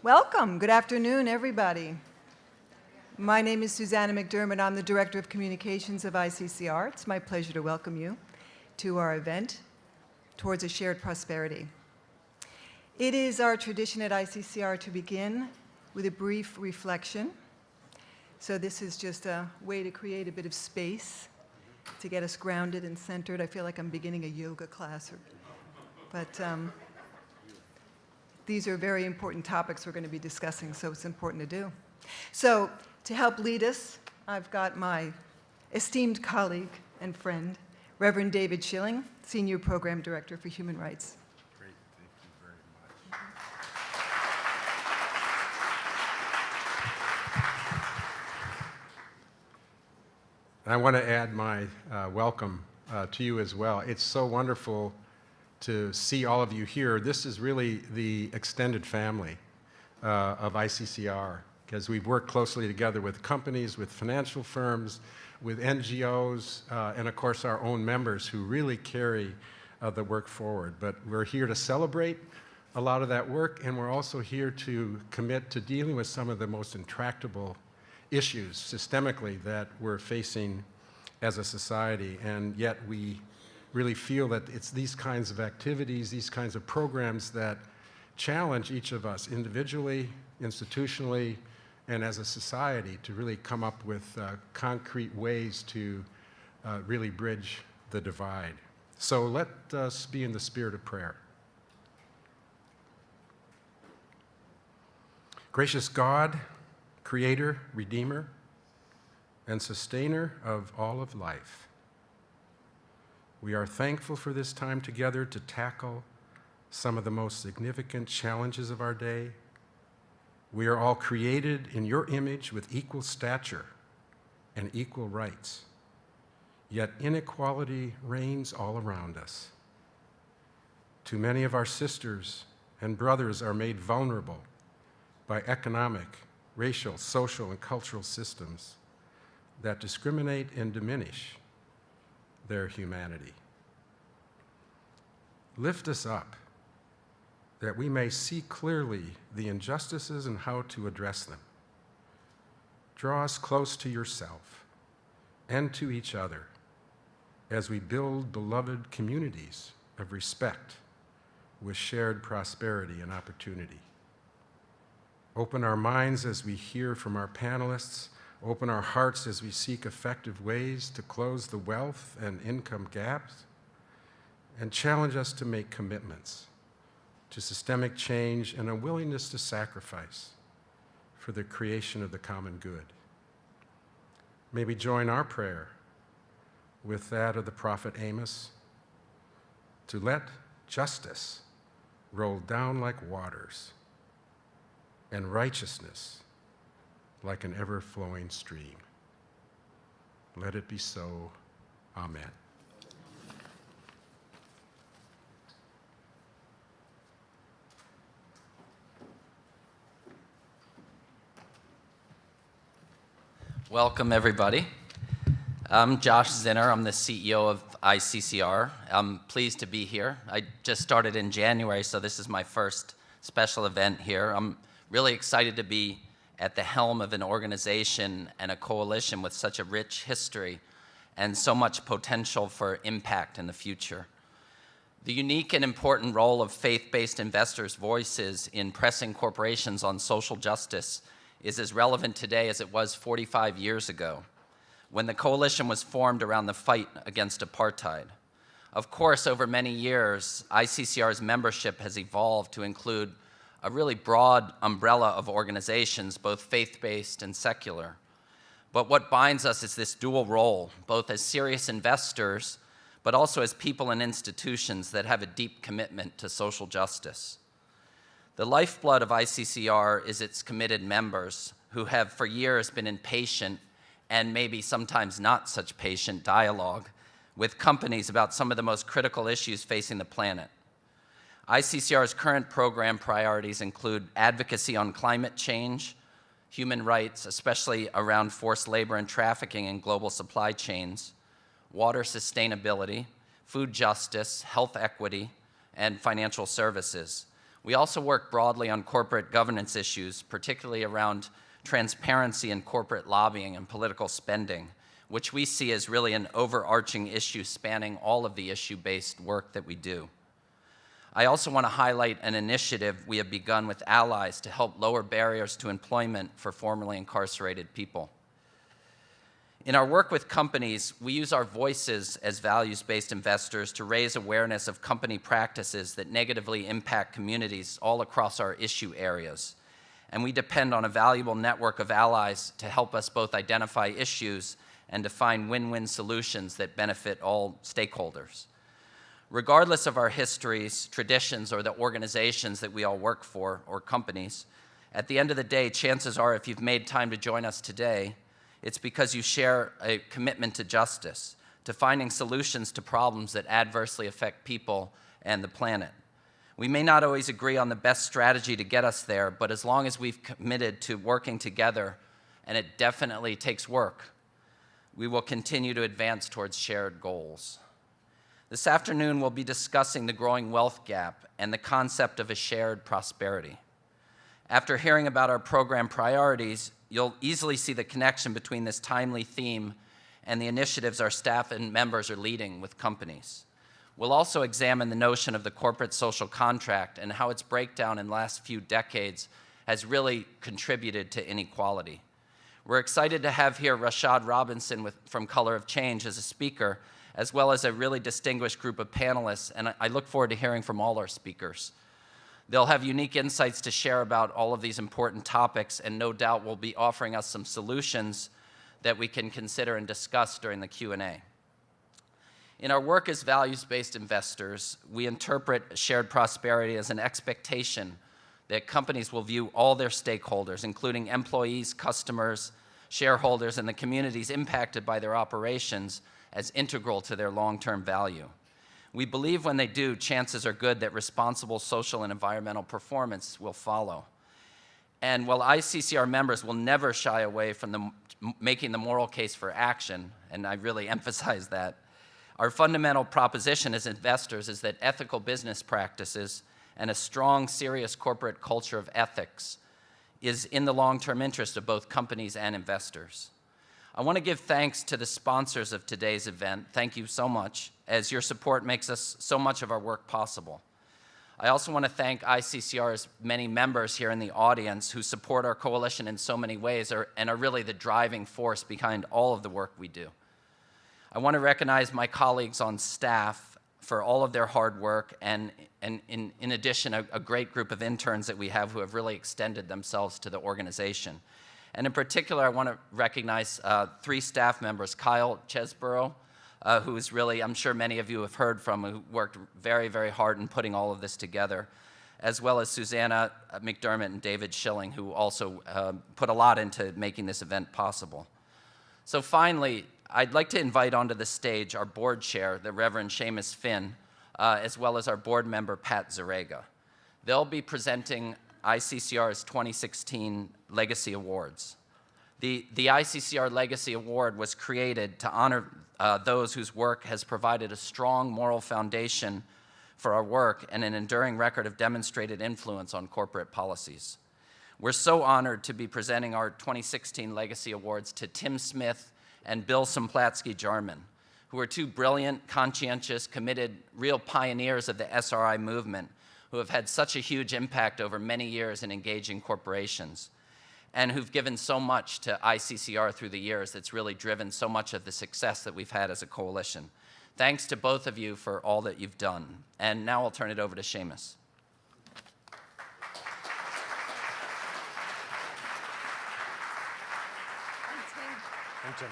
Welcome. Good afternoon, everybody. My name is Susanna McDermott. I'm the Director of Communications of ICCR. It's my pleasure to welcome you to our event, Towards a Shared Prosperity. It is our tradition at ICCR to begin with a brief reflection. So this is just a way to create a bit of space to get us grounded and centered. I feel like I'm beginning a yoga class. But these are very important topics we're going to be discussing, so it's important to do. So to help lead us, I've got my esteemed colleague and friend, Reverend David Schilling, Senior Program Director for Human Rights. Great, thank you very much. I want to add my welcome to you as well. It's so wonderful to see all of you here. This is really the extended family of ICCR, because we've worked closely together with companies, with financial firms, with NGOs, and of course our own members who really carry the work forward. But we're here to celebrate a lot of that work, and we're also here to commit to dealing with some of the most intractable issues systemically that we're facing as a society, and yet we really feel that it's these kinds of activities, these kinds of programs that challenge each of us individually, institutionally, and as a society to really come up with concrete ways to really bridge the divide. So let us be in the spirit of prayer. Gracious God, Creator, Redeemer, and Sustainer of all of life, we are thankful for this time together to tackle some of the most significant challenges of our day. We are all created in your image with equal stature and equal rights, yet inequality reigns all around us. Too many of our sisters and brothers are made vulnerable by economic, racial, social, and cultural systems that discriminate and diminish their humanity. Lift us up that we may see clearly the injustices and how to address them. Draw us close to yourself and to each other as we build beloved communities of respect with shared prosperity and opportunity. Open our minds as we hear from our panelists. Open our hearts as we seek effective ways to close the wealth and income gaps, and challenge us to make commitments to systemic change and a willingness to sacrifice for the creation of the common good. May we join our prayer with that of the prophet Amos to let justice roll down like waters and righteousness like an ever-flowing stream. Let it be so. Amen. Welcome, everybody. I'm Josh Zinner. I'm the CEO of ICCR. I'm pleased to be here. I just started in January, so this is my first special event here. I'm really excited to be at the helm of an organization and a coalition with such a rich history and so much potential for impact in the future. The unique and important role of faith-based investors' voices in pressing corporations on social justice is as relevant today as it was 45 years ago, when the coalition was formed around the fight against apartheid. Of course, over many years, ICCR's membership has evolved to include a really broad umbrella of organizations, both faith-based and secular. But what binds us is this dual role, both as serious investors, but also as people and institutions that have a deep commitment to social justice. The lifeblood of ICCR is its committed members, who have for years been in patient and maybe sometimes not such patient dialogue with companies about some of the most critical issues facing the planet. ICCR's current program priorities include advocacy on climate change, human rights, especially around forced labor and trafficking in global supply chains, water sustainability, food justice, health equity, and financial services, We also work broadly on corporate governance issues, particularly around transparency in corporate lobbying and political spending, which we see as really an overarching issue spanning all of the issue-based work that we do. I also want to highlight an initiative we have begun with allies to help lower barriers to employment for formerly incarcerated people. In our work with companies, we use our voices as values-based investors to raise awareness of company practices that negatively impact communities all across our issue areas. And we depend on a valuable network of allies to help us both identify issues and to find win-win solutions that benefit all stakeholders. Regardless of our histories, traditions, or the organizations that we all work for, or companies, at the end of the day, chances are if you've made time to join us today, it's because you share a commitment to justice, to finding solutions to problems that adversely affect people and the planet. We may not always agree on the best strategy to get us there, but as long as we've committed to working together, and it definitely takes work, we will continue to advance towards shared goals. This afternoon, we'll be discussing the growing wealth gap and the concept of a shared prosperity. After hearing about our program priorities, you'll easily see the connection between this timely theme and the initiatives our staff and members are leading with companies. We'll also examine the notion of the corporate social contract and how its breakdown in the last few decades has really contributed to inequality. We're excited to have here Rashad Robinson from Color of Change as a speaker, as well as a really distinguished group of panelists, and I look forward to hearing from all our speakers. They'll have unique insights to share about all of these important topics, and no doubt will be offering us some solutions that we can consider and discuss during the Q&A. In our work as values-based investors, we interpret shared prosperity as an expectation that companies will view all their stakeholders, including employees, customers, shareholders, and the communities impacted by their operations, as integral to their long-term value. We believe when they do, chances are good that responsible social and environmental performance will follow. And while ICCR members will never shy away from making the moral case for action, and I really emphasize that, our fundamental proposition as investors is that ethical business practices and a strong, serious corporate culture of ethics is in the long-term interest of both companies and investors. I want to give thanks to the sponsors of today's event. Thank you so much, as your support makes us so much of our work possible. I also want to thank ICCR's many members here in the audience who support our coalition in so many ways and are really the driving force behind all of the work we do. I want to recognize my colleagues on staff for all of their hard work, and in addition, a great group of interns that we have who have really extended themselves to the organization. And in particular, I want to recognize 3 staff members, Kyle Chesborough, who is really, I'm sure many of you have heard from, who worked very, very hard in putting all of this together, as well as Susanna McDermott and David Schilling, who also put a lot into making this event possible. So finally, I'd like to invite onto the stage our board chair, the Reverend Seamus Finn, as well as our board member, Pat Zarega. They'll be presenting ICCR's 2016 Legacy Awards. The ICCR Legacy Award was created to honor those whose work has provided a strong moral foundation for our work and an enduring record of demonstrated influence on corporate policies. We're so honored to be presenting our 2016 Legacy Awards to Tim Smith and Bill Semplatsky-Jarman, who are 2 brilliant, conscientious, committed, real pioneers of the SRI movement, who have had such a huge impact over many years in engaging corporations, and who've given so much to ICCR through the years that's really driven so much of the success that we've had as a coalition. Thanks to both of you for all that you've done. And now I'll turn it over to Seamus. Thanks, Tim.